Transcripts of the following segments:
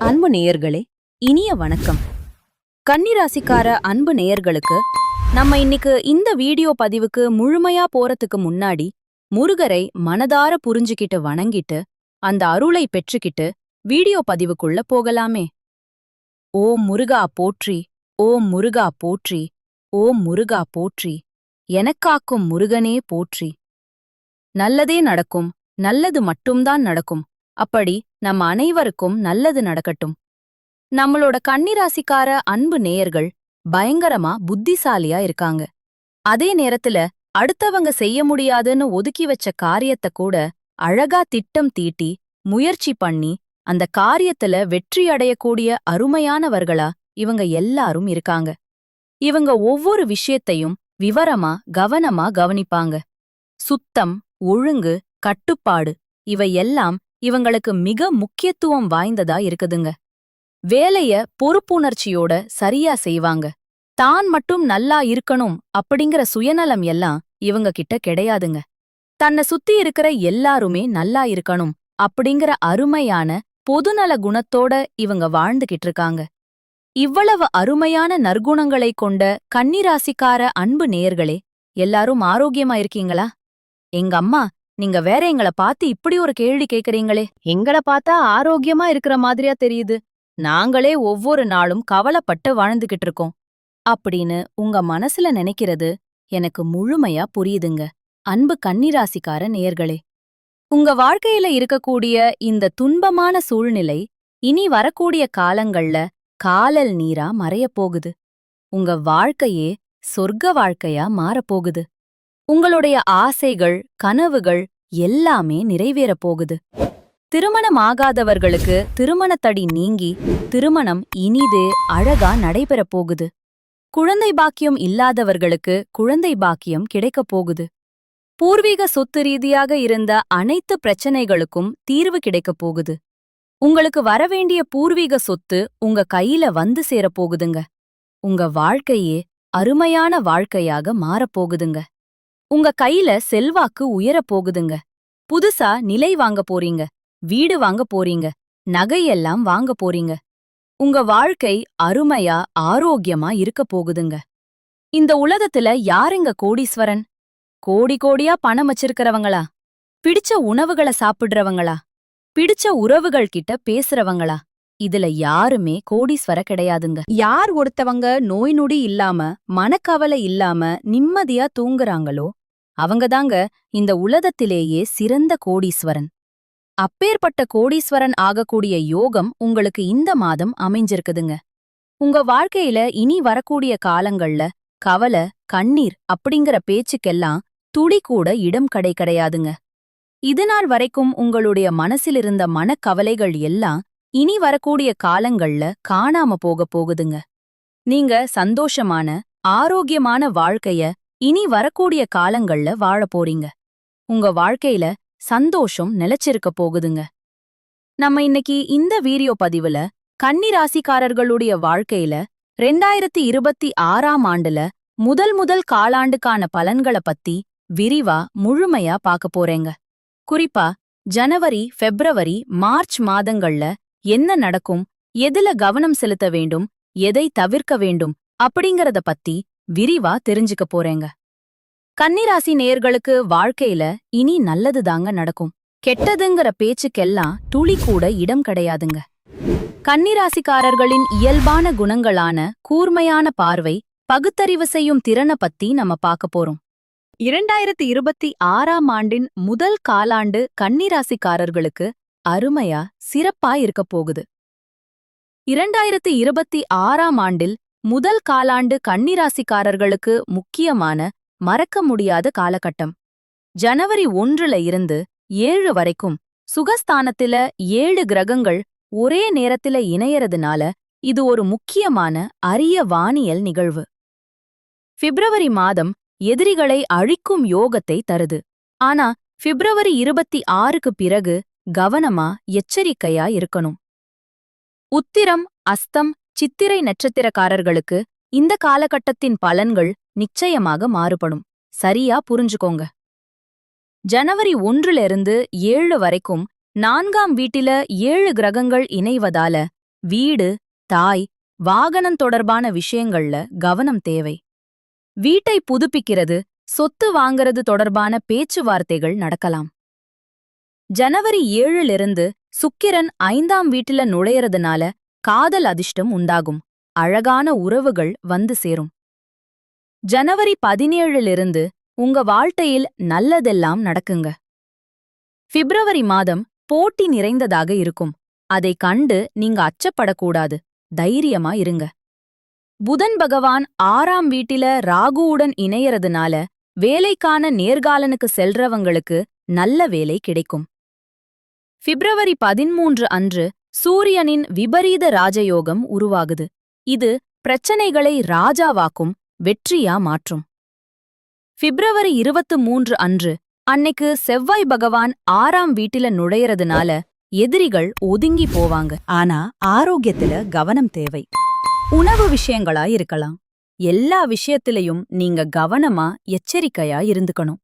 அன்பு நேயர்களே, இனிய வணக்கம். கன்னிராசிக்கார அன்பு நேயர்களுக்கு நம்ம இன்னைக்கு இந்த வீடியோ பதிவுக்கு முழுமையா போறதுக்கு முன்னாடி முருகரை மனதார புரிஞ்சுக்கிட்டு வணங்கிட்டு அந்த அருளை பெற்றுக்கிட்டு வீடியோ பதிவுக்குள்ள போகலாமே. ஓம் முருகா போற்றி, ஓம் முருகா போற்றி, ஓம் முருகா போற்றி, எனக்காக்கும் முருகனே போற்றி. நல்லதே நடக்கும், நல்லது மட்டும்தான் நடக்கும். அப்படி நம்ம அனைவருக்கும் நல்லது நடக்கட்டும். நம்மளோட கன்னிராசிக்கார அன்பு நேயர்கள் பயங்கரமா புத்திசாலியா இருக்காங்க. அதே நேரத்துல அடுத்தவங்க செய்ய முடியாதுன்னு ஒதுக்கி வச்ச காரியத்தை கூட அழகா திட்டம் தீட்டி முயற்சி பண்ணி அந்த காரியத்துல வெற்றி அடையக்கூடிய அருமையானவர்களா இவங்க எல்லாரும் இருக்காங்க. இவங்க ஒவ்வொரு விஷயத்தையும் விவரமா கவனமா கவனிப்பாங்க. சுத்தம், ஒழுங்கு, கட்டுப்பாடு இவை எல்லாம் இவங்களுக்கு மிக முக்கியத்துவம் வாய்ந்ததா இருக்குதுங்க. வேலைய பொறுப்புணர்ச்சியோட சரியா செய்வாங்க. தான் மட்டும் நல்லா இருக்கணும் அப்படிங்கிற சுயநலம் எல்லாம் இவங்க கிட்ட கிடையாதுங்க. தன்னை சுத்தி இருக்கிற எல்லாருமே நல்லா இருக்கணும் அப்படிங்கிற அருமையான பொதுநல குணத்தோட இவங்க வாழ்ந்துகிட்டு இருக்காங்க. இவ்வளவு அருமையான நற்குணங்களை கொண்ட கன்னிராசிக்கார அன்பு நேயர்களே, எல்லாரும் ஆரோக்கியமா இருக்கீங்களா? எங்க அம்மா, நீங்க வேற எங்கள பார்த்து இப்படி ஒரு கேள்வி கேக்குறீங்களே. எங்கள பார்த்தா ஆரோக்கியமா இருக்கிற மாதிரியா தெரியுது. நாங்களே ஒவ்வொரு நாளும் கவலைப்பட்டு வாழ்ந்துகிட்டு இருக்கோம் அப்படின்னு உங்க மனசுல நினைக்கிறது எனக்கு முழுமையா புரியுதுங்க. அன்பு கன்னிராசிக்கார நேயர்களே, உங்க வாழ்க்கையில இருக்கக்கூடிய இந்த துன்பமான சூழ்நிலை இனி வரக்கூடிய காலங்கள்ல காலல் நீரா மறையப் போகுது. உங்க வாழ்க்கையே சொர்க்க வாழ்க்கையா மாறப்போகுது. உங்களுடைய ஆசைகள், கனவுகள் எல்லாமே நிறைவேறப் போகுது. திருமணமாகாதவர்களுக்கு திருமணத்தடி நீங்கி திருமணம் இனிதே அழகா நடைபெறப் போகுது. குழந்தை பாக்கியம் இல்லாதவர்களுக்கு குழந்தை பாக்கியம் கிடைக்கப் போகுது. பூர்வீக சொத்து ரீதியாக இருந்த அனைத்து பிரச்சனைகளுக்கும் தீர்வு கிடைக்கப் போகுது. உங்களுக்கு வரவேண்டிய பூர்வீக சொத்து உங்க கையில வந்து சேரப்போகுதுங்க. உங்க வாழ்க்கையே அருமையான வாழ்க்கையாக மாறப்போகுதுங்க. உங்க கையில செல்வாக்கு உயரப் போகுதுங்க. புதுசா நிலை வாங்க போறீங்க, வீடு வாங்க போறீங்க, நகையெல்லாம் வாங்க போறீங்க. உங்க வாழ்க்கை அருமையா ஆரோக்கியமா இருக்க போகுதுங்க. இந்த உலகத்துல யாருங்க கோடீஸ்வரன்? கோடி கோடியா பணம் வச்சிருக்கிறவங்களா? பிடிச்ச உணவுகளை சாப்பிடுறவங்களா? பிடிச்ச உறவுகள் கிட்ட பேசுறவங்களா? இதுல யாருமே கோடீஸ்வர கிடையாதுங்க. யார் ஒருத்தவங்க நோய் நொடி இல்லாம மனக்கவலை இல்லாம நிம்மதியா தூங்குறாங்களோ அவங்கதாங்க இந்த உலகத்திலேயே சிறந்த கோடீஸ்வரன். அப்பேற்பட்ட கோடீஸ்வரன் ஆகக்கூடிய யோகம் உங்களுக்கு இந்த மாதம் அமைஞ்சிருக்குதுங்க. உங்க வாழ்க்கையில இனி வரக்கூடிய காலங்கள்ல கவலை, கண்ணீர் அப்படிங்கிற பேச்சுக்கெல்லாம் துளி கூட இடம் கிடையாதுங்க. இதுநாள் வரைக்கும் உங்களுடைய மனசிலிருந்த மனக்கவலைகள் எல்லாம் இனி வரக்கூடிய காலங்கள்ல காணாம போகுதுங்க. நீங்க சந்தோஷமான, ஆரோக்கியமான வாழ்க்கைய இனி வரக்கூடிய காலங்கள்ல வாழப் போறீங்க. உங்க வாழ்க்கையில சந்தோஷம் நிலைச்சிருக்க போகுதுங்க. நம்ம இன்னைக்கு இந்த வீடியோ பதிவுல கன்னிராசிக்காரர்களுடைய வாழ்க்கையில 2026ஆம் ஆண்டுல முதல் காலாண்டுக்கான பலன்களை பத்தி விரிவா முழுமையா பார்க்க போறேங்க. குறிப்பா ஜனவரி, பிப்ரவரி, மார்ச் மாதங்கள்ல என்ன நடக்கும், எதுல கவனம் செலுத்த வேண்டும், எதை தவிர்க்க வேண்டும் அப்படிங்கறத பத்தி விரிவா தெரிஞ்சுக்க போறேங்க. கன்னிராசி நேயர்களுக்கு வாழ்க்கையில இனி நல்லதுதாங்க நடக்கும். கெட்டதுங்கிற பேச்சுக்கெல்லாம் துளி கூட இடம் கிடையாதுங்க. கன்னிராசிக்காரர்களின் இயல்பான குணங்களான கூர்மையான பார்வை, பகுத்தறிவு செய்யும் திறனை பத்தி நம்ம பார்க்க போறோம். 2026ஆம் ஆண்டின் முதல் காலாண்டு கன்னிராசிக்காரர்களுக்கு அருமையா சிறப்பா இருக்கப் போகுது. 2026ஆம் ஆண்டில் முதல் காலாண்டு கன்னிராசிக்காரர்களுக்கு முக்கியமான மறக்க முடியாத காலகட்டம். ஜனவரி 1ல இருந்து 7 வரைக்கும் சுகஸ்தானத்தில 7 கிரகங்கள் ஒரே நேரத்தில இணையறதுனால இது ஒரு முக்கியமான அரிய வானியல் நிகழ்வு. பிப்ரவரி மாதம் எதிரிகளை அழிக்கும் யோகத்தை தருது. ஆனா பிப்ரவரி 26க்கு பிறகு கவனமா, எச்சரிக்கையா இருக்கணும். உத்திரம், அஸ்தம், சித்திரை நட்சத்திரக்காரர்களுக்கு இந்த காலகட்டத்தின் பலன்கள் நிச்சயமாக மாறுபடும். சரியா புரிஞ்சுக்கோங்க. ஜனவரி 1லிருந்து 7 வரைக்கும் 4ஆம் வீட்டில 7 கிரகங்கள் இணைவதால வீடு, தாய், வாகனம் தொடர்பான விஷயங்கள்ல கவனம் தேவை. வீட்டை புதுப்பிக்கிறது, சொத்து வாங்கறது தொடர்பான பேச்சுவார்த்தைகள் நடக்கலாம். ஜனவரி 7லிருந்து சுக்கிரன் 5ஆம் வீட்டில நுழையறதுனால காதல் அதிர்ஷ்டம் உண்டாகும். அழகான உறவுகள் வந்து சேரும். ஜனவரி 17லிருந்து உங்க வாழ்க்கையில் நல்லதெல்லாம் நடக்குங்க. பிப்ரவரி மாதம் போட்டி நிறைந்ததாக இருக்கும். அதை கண்டு நீங்க அச்சப்படக்கூடாது. தைரியமா இருங்க. புதன் பகவான் 6ஆம் வீட்டில ராகுவுடன் இணையறதுனால வேலைக்கான நேர்காலனுக்கு செல்றவங்களுக்கு நல்ல வேலை கிடைக்கும். பிப்ரவரி 13 அன்று சூரியனின் விபரீத ராஜயோகம் உருவாகுது. இது பிரச்சனைகளை ராஜாவாக்கும், வெற்றியா மாற்றும். பிப்ரவரி 23 அன்று அன்னைக்கு செவ்வாய் பகவான் 6ஆம் வீட்டில நுழையறதுனால எதிரிகள் ஒதுங்கி போவாங்க. ஆனா ஆரோக்கியத்துல கவனம் தேவை. உணவு விஷயங்களா இருக்கலாம். எல்லா விஷயத்திலையும் நீங்க கவனமா எச்சரிக்கையா இருந்துக்கணும்.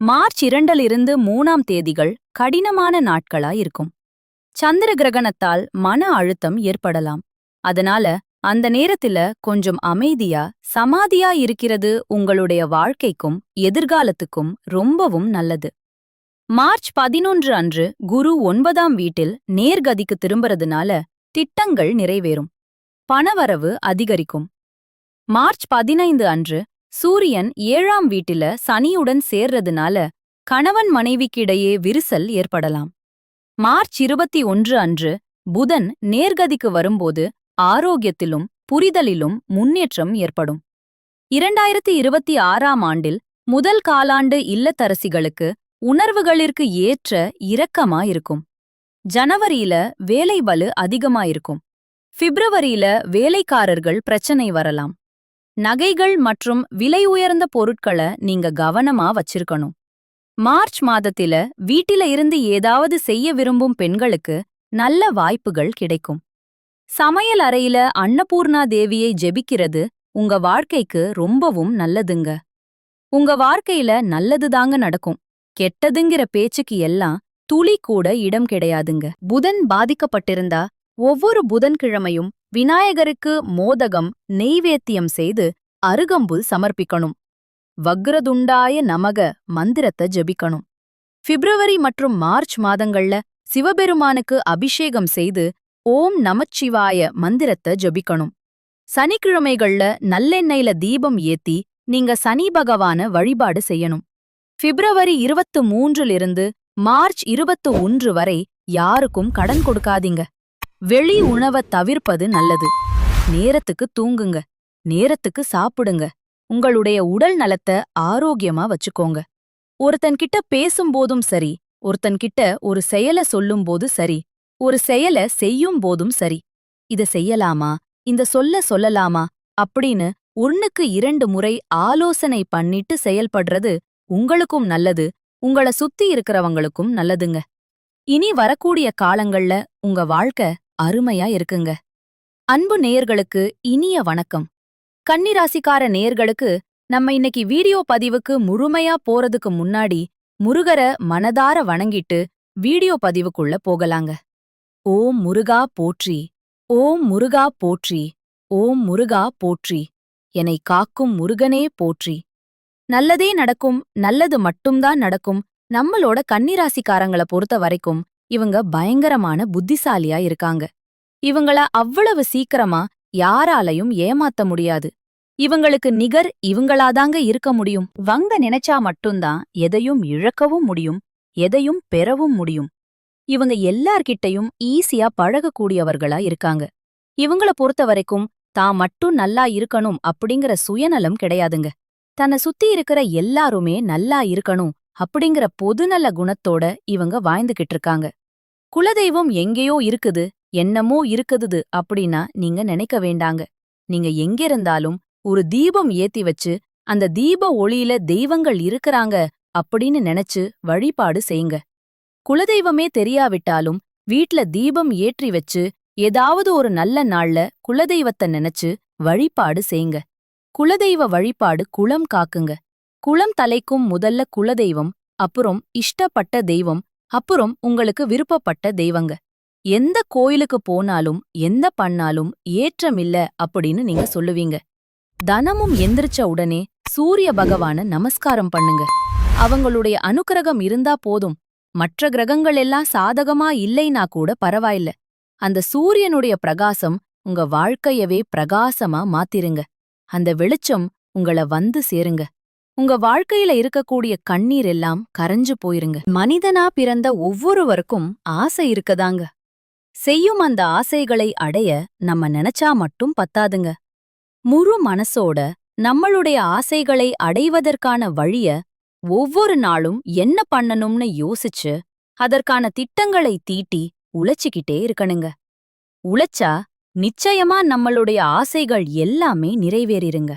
மார்ச் 2லிருந்து 3ஆம் தேதிகள் கடினமான நாட்களா இருக்கும். சந்திர கிரகணத்தால் மன அழுத்தம் ஏற்படலாம். அதனால அந்த நேரத்துல கொஞ்சம் அமைதியா சமாதியா இருக்கிறது உங்களுடைய வாழ்க்கைக்கும் எதிர்காலத்துக்கும் ரொம்பவும் நல்லது. மார்ச் 11 அன்று குரு 9ஆம் வீட்டில் நேர்கதிக்கு திரும்புறதுனால திட்டங்கள் நிறைவேறும். பணவரவு அதிகரிக்கும். மார்ச் 15 அன்று சூரியன் 7ஆம் வீட்டில சனியுடன் சேர்றதுனால கணவன் மனைவிக்கிடையே விரிசல் ஏற்படலாம். மார்ச் 21 அன்று புதன் நேர்கதிக்கு வரும்போது ஆரோக்கியத்திலும் புரிதலிலும் முன்னேற்றம் ஏற்படும். 2026ஆம் ஆண்டில் முதல் காலாண்டு இல்லத்தரசிகளுக்கு உணர்வுகளிற்கு ஏற்ற இரக்கமா இருக்கும். ஜனவரியில வேலை பளு அதிகமாயிருக்கும். பிப்ரவரியில வேலைக்காரர்கள் பிரச்சனை வரலாம். நகைகள் மற்றும் விலை உயர்ந்த பொருட்களை நீங்க கவனமா வச்சிருக்கணும். மார்ச் மாதத்தில வீட்டில இருந்து ஏதாவது செய்ய விரும்பும் பெண்களுக்கு நல்ல வாய்ப்புகள் கிடைக்கும். சமையல் அறையில அன்னபூர்ணா தேவியை ஜெபிக்கிறது உங்க வாழ்க்கைக்கு ரொம்பவும் நல்லதுங்க. உங்க வாழ்க்கையில நல்லதுதாங்க நடக்கும். கெட்டதுங்கிற பேச்சுக்கு எல்லாம் துளி கூட இடம் கிடையாதுங்க. புதன் பாதிக்கப்பட்டிருந்தா ஒவ்வொரு புதன்கிழமையும் விநாயகருக்கு மோதகம் நெய்வேத்தியம் செய்து அருகம்புல் சமர்ப்பிக்கணும். வக்ரதுண்டாய நமக மந்திரத்தை ஜெபிக்கணும். பிப்ரவரி மற்றும் மார்ச் மாதங்கள்ல சிவபெருமானுக்கு அபிஷேகம் செய்து ஓம் நமச்சிவாய மந்திரத்தை ஜெபிக்கணும். சனிக்கிழமைகள்ல நல்லெண்ணெயில தீபம் ஏத்தி நீங்க சனி பகவான வழிபாடு செய்யணும். பிப்ரவரி 23லிருந்து மார்ச் 21 வரை யாருக்கும் கடன் கொடுக்காதீங்க. வெளி உணவத் தவிர்ப்பது நல்லது. நேரத்துக்கு தூங்குங்க. நேரத்துக்கு சாப்பிடுங்க. உங்களுடைய உடல் நலத்தை ஆரோக்கியமா வச்சுக்கோங்க. ஒருத்தன்கிட்ட பேசும்போதும் சரி, ஒருத்தன்கிட்ட ஒரு செயல சொல்லும்போது சரி, ஒரு செயல செய்யும் போதும் சரி, இத செய்யலாமா, இந்த சொல்லலாமா அப்படின்னு 1க்கு 2 முறை ஆலோசனை பண்ணிட்டு செயல்படுறது உங்களுக்கும் நல்லது, உங்கள சுத்தி இருக்கிறவங்களுக்கும் நல்லதுங்க. இனி வரக்கூடிய காலங்கள்ல உங்க வாழ்க்கை அருமையா இருக்குங்க. அன்பு நேயர்களுக்கு இனிய வணக்கம். கன்னிராசிக்கார நேயர்களுக்கு நம்ம இன்னைக்கு வீடியோ பதிவுக்கு முழுமையா போறதுக்கு முன்னாடி முருகர மனதார வணங்கிட்டு வீடியோ பதிவுக்குள்ள போகலாங்க. ஓம் முருகா போற்றி, ஓம் முருகா போற்றி, ஓம் முருகா போற்றி, என்னை காக்கும் முருகனே போற்றி. நல்லதே நடக்கும், நல்லது மட்டும்தான் நடக்கும். நம்மளோட கன்னிராசிக்காரங்கள பொறுத்த வரைக்கும் இவங்க பயங்கரமான புத்திசாலியா இருக்காங்க. இவங்கள அவ்வளவு சீக்கிரமா யாராலையும் ஏமாத்த முடியாது. இவங்களுக்கு நிகர் இவங்களாதாங்க இருக்க முடியும். வங்க நினைச்சா மட்டும்தான் எதையும் இழக்கவும் முடியும், எதையும் பெறவும் முடியும். இவங்க எல்லார்கிட்டையும் ஈஸியா பழகக்கூடியவர்களா இருக்காங்க. இவங்கள பொறுத்த வரைக்கும் தான் மட்டும் நல்லா இருக்கணும் அப்படிங்கிற சுயநலம் கிடையாதுங்க. தன்னை சுத்தி இருக்கிற எல்லாருமே நல்லா இருக்கணும் அப்படிங்கிற பொதுநல குணத்தோட இவங்க வாழ்ந்துகிட்டு இருக்காங்க. குலதெய்வம் எங்கேயோ இருக்குது, என்னமோ இருக்குது அப்படின்னா நீங்க நினைக்க வேண்டாங்க. நீங்க எங்கிருந்தாலும் ஒரு தீபம் ஏத்தி வச்சு அந்த தீப ஒளியில தெய்வங்கள் இருக்கிறாங்க அப்படின்னு நினைச்சு வழிபாடு செய்யுங்க. குலதெய்வமே தெரியாவிட்டாலும் வீட்ல தீபம் ஏற்றி வச்சு ஏதாவது ஒரு நல்ல நாள்ல குலதெய்வத்தை நினைச்சு வழிபாடு செய்யுங்க. குலதெய்வ வழிபாடு குலம் காக்குங்க. குலம் தலைக்கும் முதல்ல குலதெய்வம், அப்புறம் இஷ்டப்பட்ட தெய்வம், அப்புறம் உங்களுக்கு விருப்பப்பட்ட தெய்வங்க. எந்த கோயிலுக்கு போனாலும் எந்த பண்ணாலும் ஏற்றமில்ல அப்படின்னு நீங்க சொல்லுவீங்க. தனமும் எந்திரிச்ச உடனே சூரிய பகவான நமஸ்காரம் பண்ணுங்க. அவங்களுடைய அனுக்கிரகம் இருந்தா போதும். மற்ற கிரகங்கள் எல்லாம் சாதகமா இல்லைனா கூட பரவாயில்ல. அந்த சூரியனுடைய பிரகாசம் உங்க வாழ்க்கையவே பிரகாசமா மாத்திருங்க. அந்த வெளிச்சம் உங்கள வந்து சேருங்க. உங்க வாழ்க்கையில இருக்கக்கூடிய கண்ணீர் எல்லாம் கரைஞ்சு போயிருங்க. மனிதனா பிறந்த ஒவ்வொருவருக்கும் ஆசை இருக்கதாங்க. செய்யும் அந்த ஆசைகளை அடைய நம்ம நினைச்சா மட்டும் பத்தாதுங்க. முழு மனசோட நம்மளுடைய ஆசைகளை அடைவதற்கான வழிய ஒவ்வொரு நாளும் என்ன பண்ணணும்னு யோசிச்சு அதற்கான திட்டங்களை தீட்டி உழைச்சிக்கிட்டே இருக்கணுங்க. உழைச்சா நிச்சயமா நம்மளுடைய ஆசைகள் எல்லாமே நிறைவேறிருங்க.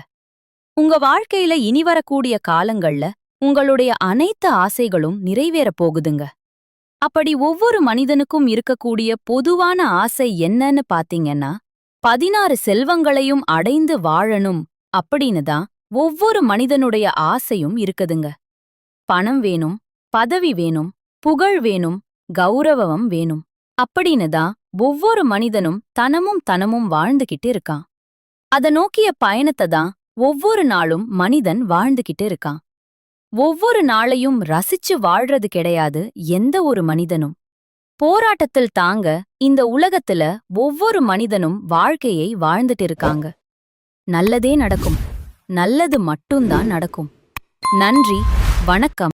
உங்க வாழ்க்கையில இனி வரக்கூடிய காலங்கள்ல உங்களுடைய அனைத்து ஆசைகளும் நிறைவேறப் போகுதுங்க. அப்படி ஒவ்வொரு மனிதனுக்கும் இருக்கக்கூடிய பொதுவான ஆசை என்னன்னு பாத்தீங்கன்னா, 16 செல்வங்களையும் அடைந்து வாழணும் அப்படின்னு தான் ஒவ்வொரு மனிதனுடைய ஆசையும் இருக்குதுங்க. பணம் வேணும், பதவி வேணும், புகழ் வேணும், கௌரவம் வேணும் அப்படின்னு தான் ஒவ்வொரு மனிதனும் தனமும் வாழ்ந்துகிட்டு இருக்கான். அத நோக்கிய பயணத்தை தான் ஒவ்வொரு நாளும் மனிதன் வாழ்ந்துகிட்டு இருக்கான். ஒவ்வொரு நாளையும் ரசிச்சு வாழ்றது கிடையாது எந்த ஒரு மனிதனும். போராட்டத்தில் தாங்க இந்த உலகத்துல ஒவ்வொரு மனிதனும் வாழ்க்கையை வாழ்ந்துட்டு இருக்காங்க. நல்லதே நடக்கும். நல்லது மட்டும்தான் நடக்கும். நன்றி, வணக்கம்.